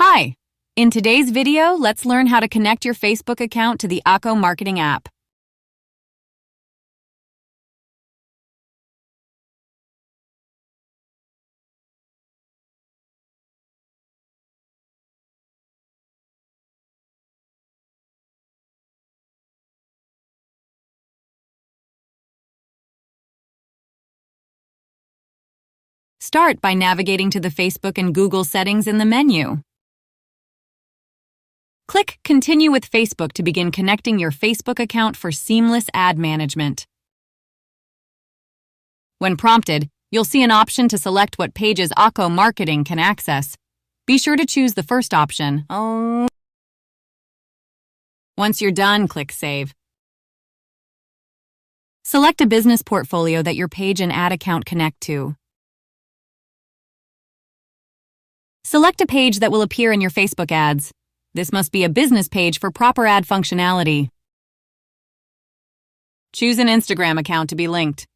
Hi! In today's video, let's learn how to connect your Facebook account to the Akko Marketing app. Start by navigating to the Facebook and Google settings in the menu. Click Continue with Facebook to begin connecting your Facebook account for seamless ad management. When prompted, you'll see an option to select what pages Akko Marketing can access. Be sure to choose the first option. Once you're done, click Save. Select a business portfolio that your page and ad account connect to. Select a page that will appear in your Facebook ads. This must be a business page for proper ad functionality. Choose an Instagram account to be linked.